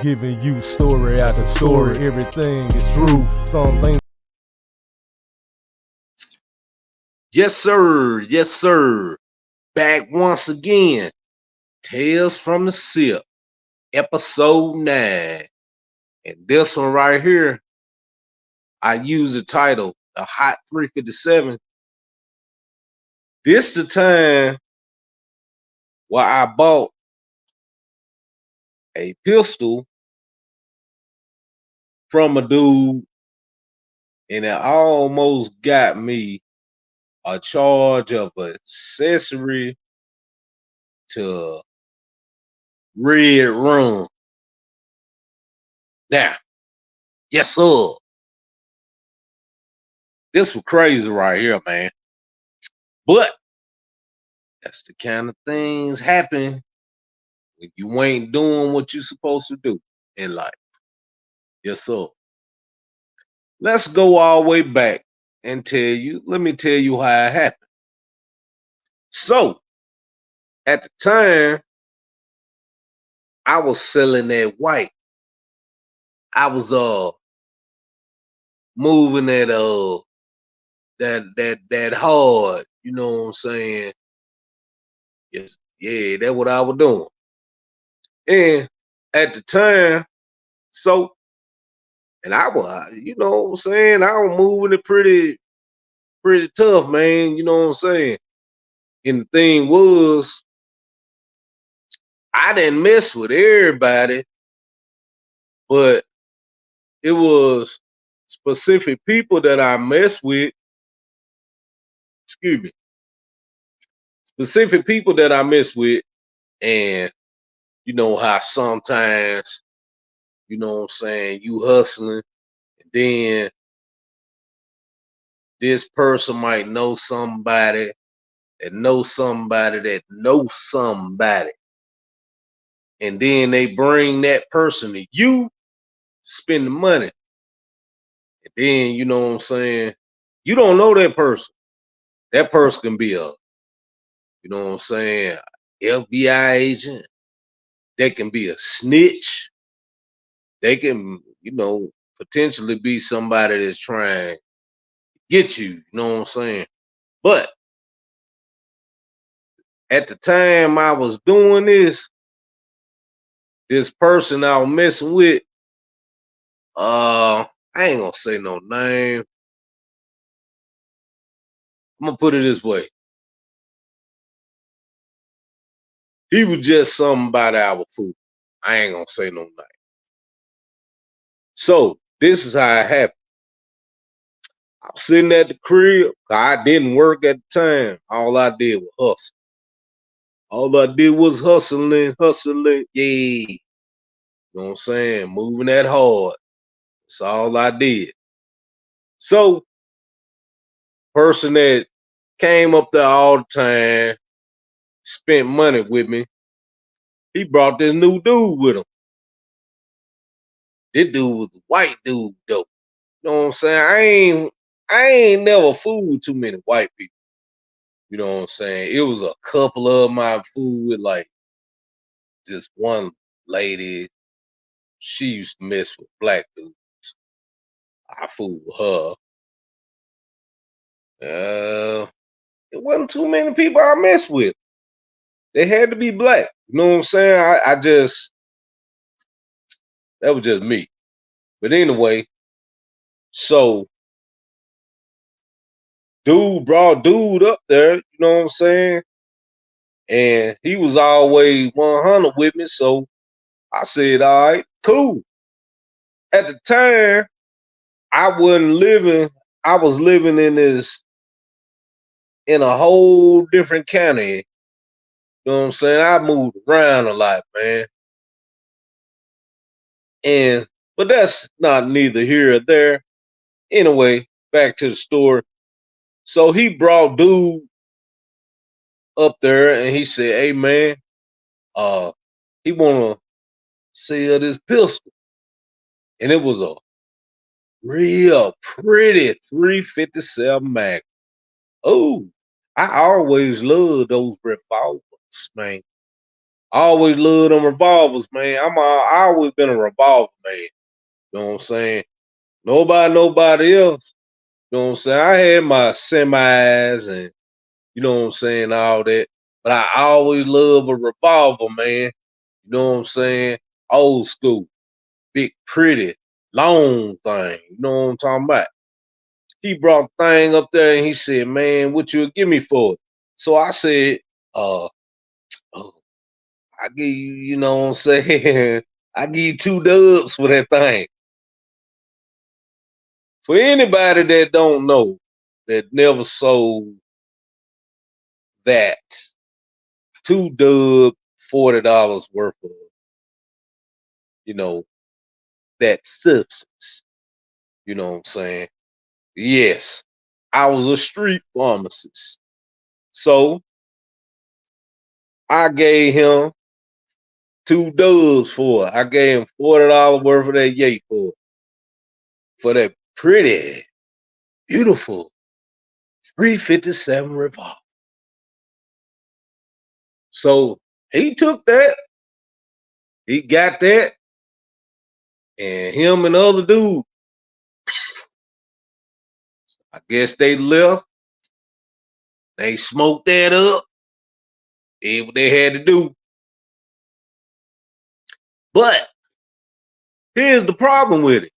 Giving you story after story, everything is true. Some things. Yes, sir. Yes, sir. Back once again. Tales from the Sipp, episode 9. And this one right here, I use the title, The Hot 357. This the time where I bought a pistol from a dude, and it almost got me a charge of accessory to Red Rum. Now, yes, sir. This was crazy right here, man. But that's the kind of things happen when you ain't doing what you're supposed to do in life. Yes, sir. Let's go all the way back and let me tell you how it happened. So, at the time, I was selling that white. I was moving that hard, you know what I'm saying? Yes, yeah, that's what I was doing. And at the time, so and I was, you know what I'm saying, I was moving it pretty tough, man, you know what I'm saying? And the thing was, I didn't mess with everybody, but it was specific people that I messed with, excuse me, specific people that I messed with, and you know how sometimes, you know what I'm saying, you hustling, and then this person might know somebody that knows somebody that knows somebody. And then they bring that person to you, spend the money. And then, you know what I'm saying, you don't know that person. That person can be you know what I'm saying, FBI agent. They can be a snitch. They can, potentially be somebody that's trying to get you. You know what I'm saying? But at the time I was doing this person I was messing with, I ain't gonna say no name. I'm gonna put it this way. He was just somebody I was fooling. I ain't gonna say no name. So this is how it happened. I was sitting at the crib. I didn't work at the time. All I did was hustle. All I did was hustling. Yeah. You know what I'm saying? Moving that hard. That's all I did. So, person that came up there all the time, spent money with me, he brought this new dude with him. This dude was a white dude, though. You know what I'm saying? I ain't never fooled too many white people. You know what I'm saying? It was a couple of my food with like this one lady. She used to mess with black dudes. I fooled with her. It wasn't too many people I messed with. They had to be black. You know what I'm saying? That was just me. But anyway, so dude brought dude up there, you know what I'm saying? And he was always 100 with me. So I said, all right, cool. At the time, I was living in a whole different county. You know what I'm saying? I moved around a lot, man. But that's not neither here or there. Anyway, back to the story. So he brought dude up there and he said, hey man, he wanna sell this pistol. And it was a real pretty 357 Magnum. Oh, I always loved those revolvers, man. I always loved them revolvers, man. I always been a revolver man. You know what I'm saying? Nobody else. You know what I'm saying? I had my semis and you know what I'm saying, all that. But I always love a revolver, man. You know what I'm saying? Old school, big, pretty, long thing. You know what I'm talking about? He brought the thing up there and he said, "Man, what you give me for it?" So I said, "Uh, oh, I give you, you know what I'm saying? I give you 2 dubs for that thing." For anybody that don't know, that never sold that 2 dub $40 worth of, you know, that substance. You know what I'm saying? Yes, I was a street pharmacist. So I gave him 2 dubs for it. I gave him $40 worth of that yay for that pretty, beautiful 357 revolver. So he took that, he got that, and him and the other dude, I guess they left. They smoked that up, did what they had to do. But here's the problem with it.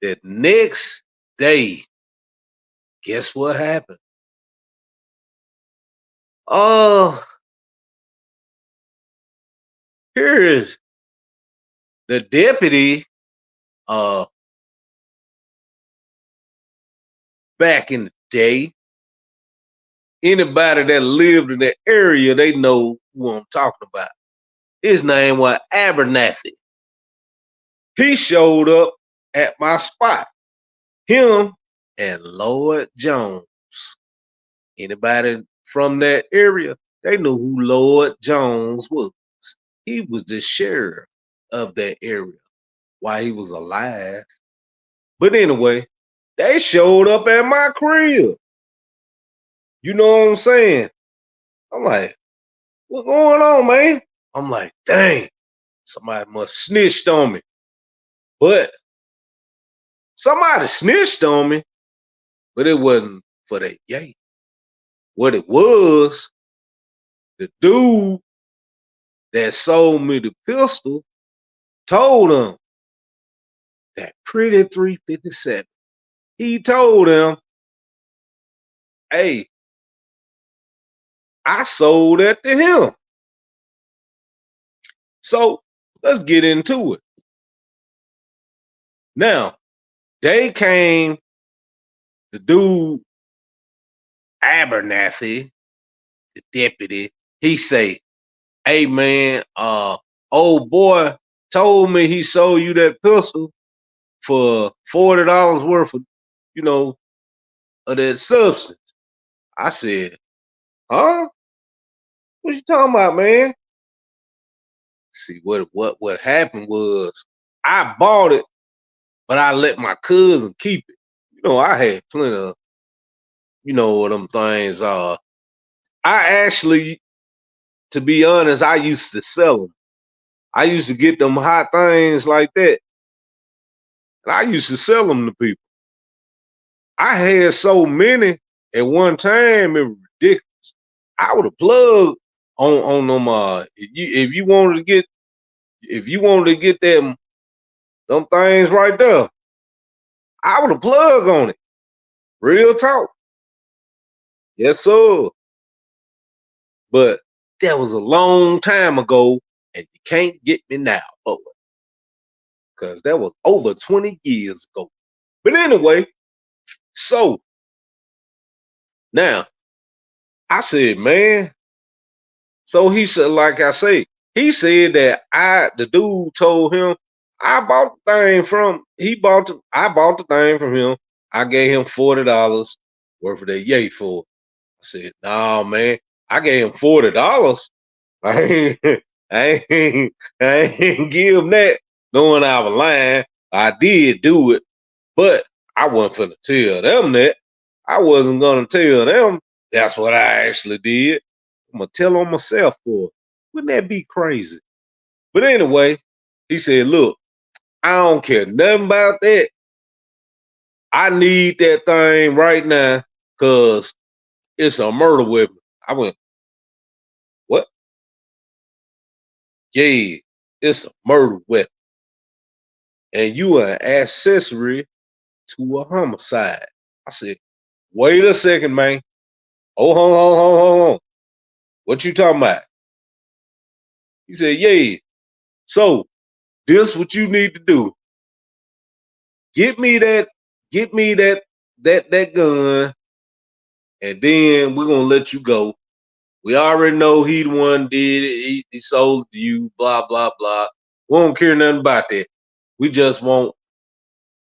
The next day, guess what happened? Oh, here is the deputy uh back in the day. Anybody that lived in that area, they know who I'm talking about. His name was Abernathy. He showed up at my spot. Him and Lord Jones. Anybody from that area, they knew who Lord Jones was. He was the sheriff of that area while he was alive. But anyway, they showed up at my crib. You know what I'm saying? I'm like, "What's going on, man?" I'm like, "Dang, somebody must snitched on me." But somebody snitched on me, but it wasn't for that yay. What it was, the dude that sold me the pistol told him that pretty 357. He told him, "Hey, I sold that to him." So let's get into it. Now, they came, the dude, Abernathy, the deputy, he say, "Hey man, old boy told me he sold you that pistol for $40 worth of, you know, of that substance." I said, "Huh? What you talking about, man?" See, what happened was I bought it, but I let my cousin keep it. You know, I had plenty of, you know what them things are. I actually, to be honest, I used to sell them. I used to get them hot things like that, and I used to sell them to people. I had so many at one time, it was ridiculous. I would have plugged on them. If you wanted to get them things right there, I would have plugged on it. Real talk, yes sir. But that was a long time ago, and you can't get me now, boy, because that was over 20 years ago. But anyway, so now I said, man. So he said, like I say, he said that the dude told him I bought the thing from, I bought the thing from him. I gave him $40 worth of that yay for it. I said, "No, man, I gave him $40. I ain't, I ain't give him that knowing I was lying. I did do it, but I wasn't finna tell them that. I wasn't gonna tell them that's what I actually did. I'm gonna tell on myself for it. Wouldn't that be crazy? But anyway, he said, look, I don't care nothing about that. I need that thing right now because it's a murder weapon. I went, what? Yeah, it's a murder weapon. And you are an accessory to a homicide. I said, wait a second, man. Hold on. What you talking about? He said, yeah. So this what you need to do. Get me that, get me that gun, and then we're gonna let you go. We already know he the one did it. He sold it to you, blah, blah, blah. We don't care nothing about that. We just want,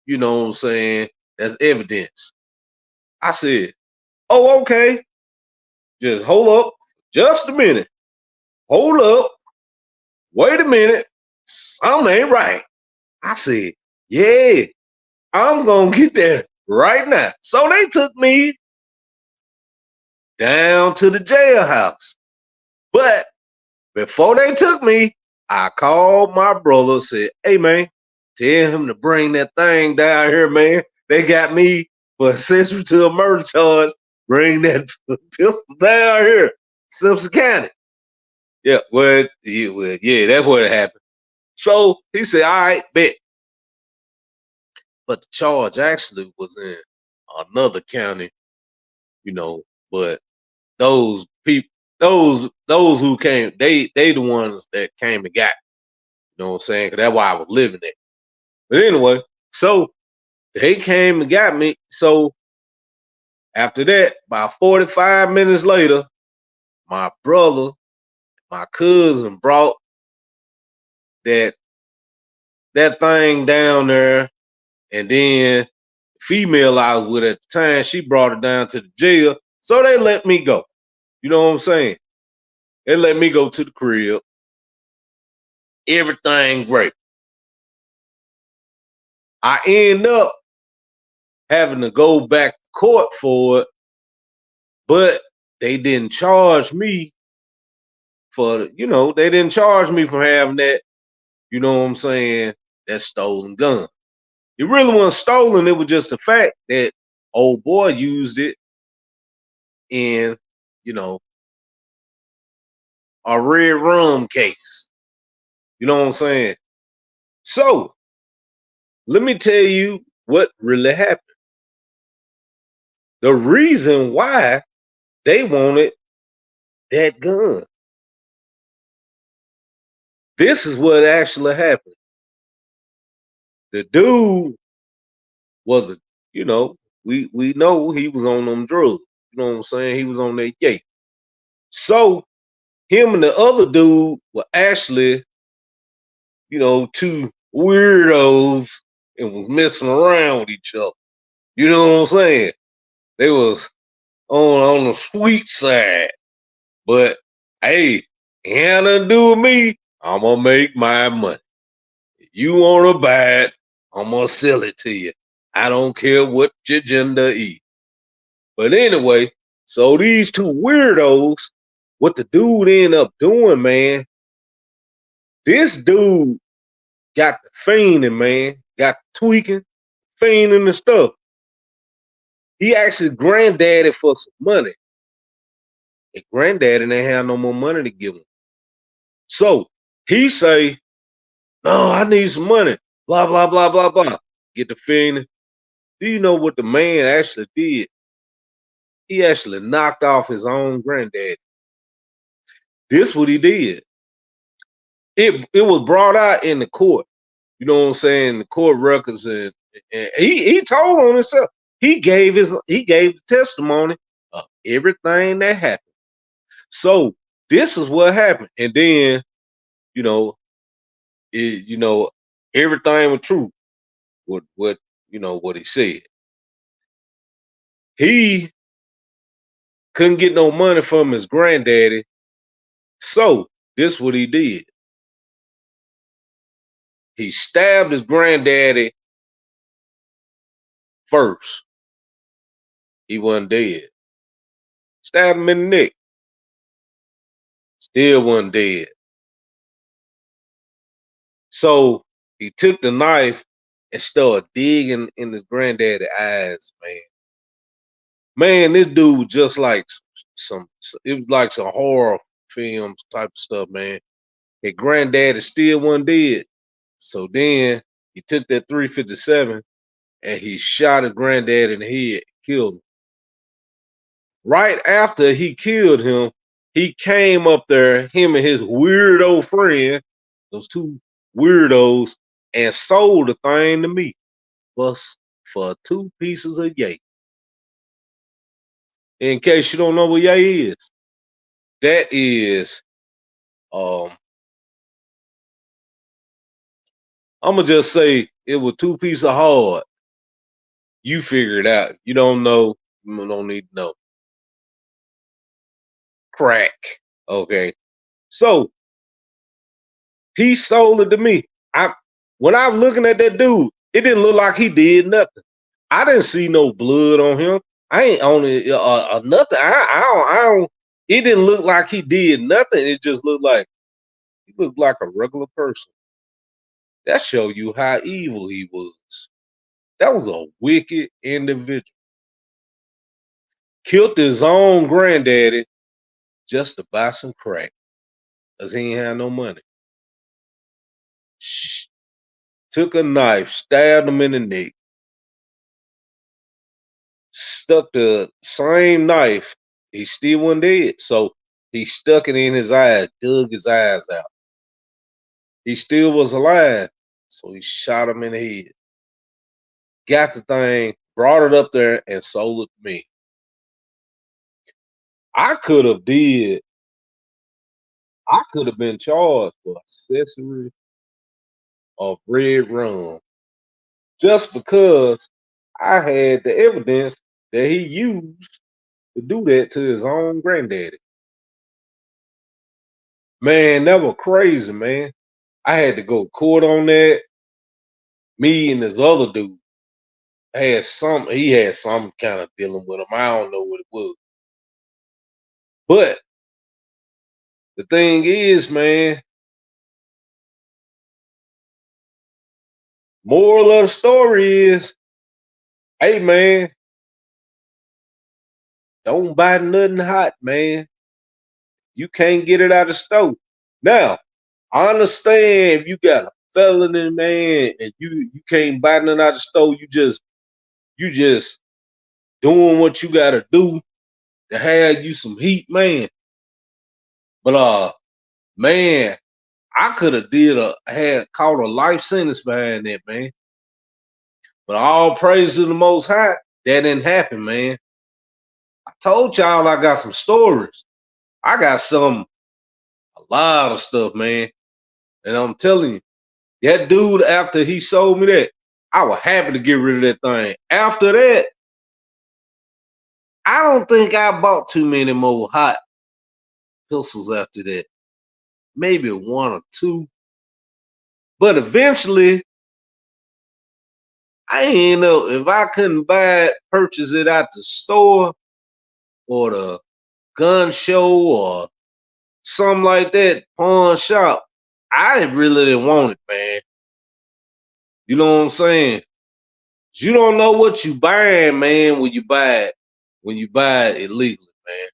you know what I'm saying, that's evidence. I said, oh, okay. Just hold up just a minute. Hold up. Wait a minute. Something ain't right. I said, yeah, I'm going to get there right now. So they took me down to the jailhouse. But before they took me, I called my brother, said, hey, man, tell him to bring that thing down here, man. They got me for accessory to a murder charge. Bring that pistol down here, Simpson County. Yeah, yeah, that's what happened. So he said, all right, bet. But the charge actually was in another county, you know, but those people, those who came, they the ones that came and got, you know what I'm saying? Cause that's why I was living there. But anyway, so they came and got me. So after that, about 45 minutes later, my brother, my cousin brought that thing down there, and then the female I was with at the time, she brought it down to the jail. So they let me go. You know what I'm saying? They let me go to the crib. Everything great. I end up having to go back to court for it, but they didn't charge me for, you know, they didn't charge me for having that, you know what I'm saying, that stolen gun. It really wasn't stolen. It was just the fact that old boy used it in, you know, a red rum case. You know what I'm saying? So let me tell you what really happened. The reason why they wanted that gun. This is what actually happened. The dude was a, you know, we know he was on them drugs. You know what I'm saying? He was on that yay. So him and the other dude were actually, you know, two weirdos and was messing around with each other. You know what I'm saying? They was on the sweet side. But hey, it had nothing to do with me. I'm gonna make my money. If you wanna buy it, I'm gonna sell it to you. I don't care what your gender is. But anyway, so these two weirdos, what the dude ended up doing, man, this dude got the fiending, man, got tweaking, fiending and stuff. He actually granddaddy for some money. And granddaddy didn't have no more money to give him. So he say, no, I need some money. Blah, blah, blah, blah, blah. Get the fiending. Do you know what the man actually did? He actually knocked off his own granddaddy. This what he did. It was brought out in the court. You know what I'm saying? The court records, and he told on himself. He gave the testimony of everything that happened. So this is what happened, and then you know, everything was true. What you know what he said. He couldn't get no money from his granddaddy, so this what he did. He stabbed his granddaddy first. He wasn't dead. Stabbed him in the neck. Still wasn't dead. So he took the knife and started digging in his granddaddy's eyes, man. Man, this dude was just like some, it was like some horror films type of stuff, man. His granddaddy still wasn't dead. So then he took that 357 and he shot his granddad in the head, killed him. Right after he killed him, he came up there, him and his weirdo friend, those two weirdos, and sold the thing to me for 2 pieces of yay. In case you don't know what yay is, that is, um, I'm gonna just say it was 2 pieces of hard. You figure it out. You don't know, you don't need to know. Crack. Okay. So he sold it to me. When I'm looking at that dude, it didn't look like he did nothing. I didn't see no blood on him. I ain't on it nothing. I don't. It didn't look like he did nothing. It just looked like he looked like a regular person. That show you how evil he was. That was a wicked individual. Killed his own granddaddy just to buy some crack, cause he ain't had no money. Shh. Took a knife, stabbed him in the neck, stuck the same knife. He still wasn't dead. So he stuck it in his eyes, dug his eyes out. He still was alive. So he shot him in the head. Got the thing, brought it up there, and sold it to me. I could have did, I could have been charged for accessory of red rum just because I had the evidence that he used to do that to his own granddaddy. Man, that was crazy, man. I had to go to court on that. Me and this other dude he had some kind of dealing with him. I don't know what it was. But the thing is, man, moral of the story is, hey man, don't buy nothing hot, man. You can't get it out of the store. Now, I understand if you got a felony, man, and you can't buy nothing out of the store, you just doing what you gotta do to have you some heat, man. But man, I could have had caught a life sentence behind that, man. But all praise to the Most High, that didn't happen, man. I told y'all I got some stories. I got a lot of stuff, man. And I'm telling you, that dude, after he sold me that, I was happy to get rid of that thing. After that, I don't think I bought too many more hot pistols after that. Maybe one or two. But eventually, I ain't know if I couldn't purchase it at the store or the gun show or something like that, pawn shop. I really didn't want it, man. You know what I'm saying? You don't know what you buying, man, when you buy it illegally, man.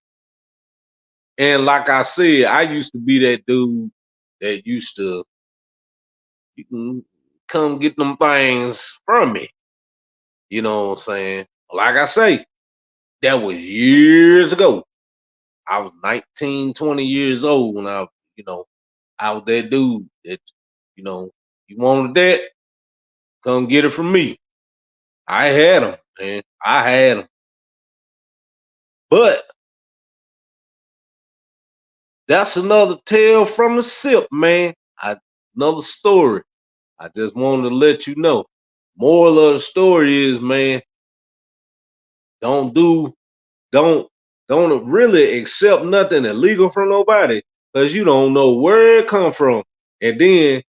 And like I said, I used to be that dude that used to you can come get them things from me. You know what I'm saying? Like I say, that was years ago. I was 19, 20 years old when I was that dude that, you wanted that, come get it from me. I had them, man. I had them. But that's another tale from the Sipp, man. Another story. I just wanted to let you know. Moral of the story is, man, don't do, don't, don't really accept nothing illegal from nobody because you don't know where it come from, and then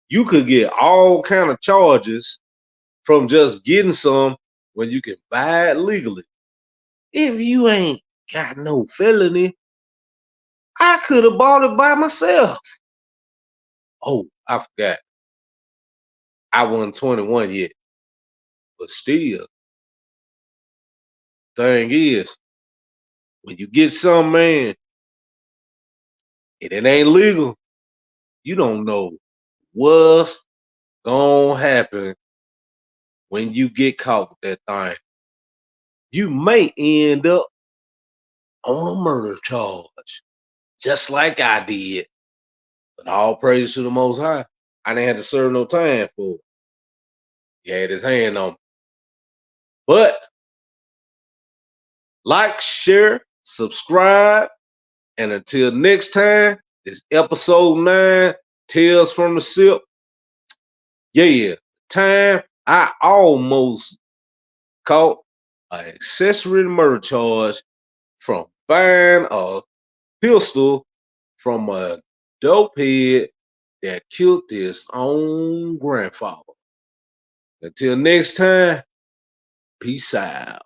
you could get all kind of charges from just getting some when you can buy it legally. If you ain't got no felony, I could have bought it by myself. Oh, I forgot. I wasn't 21 yet. But still, thing is, when you get some man and it ain't legal, you don't know what's gonna happen when you get caught with that thing. You may end up on a murder charge, just like I did. But all praise to the Most High. I didn't have to serve no time for it. He had his hand on me. But like, share, subscribe, and until next time, this episode 9, Tales from the Sipp. Yeah, time I almost caught an accessory to murder charge from buying a pistol from a dope head that killed his own grandfather. Until next time, peace out.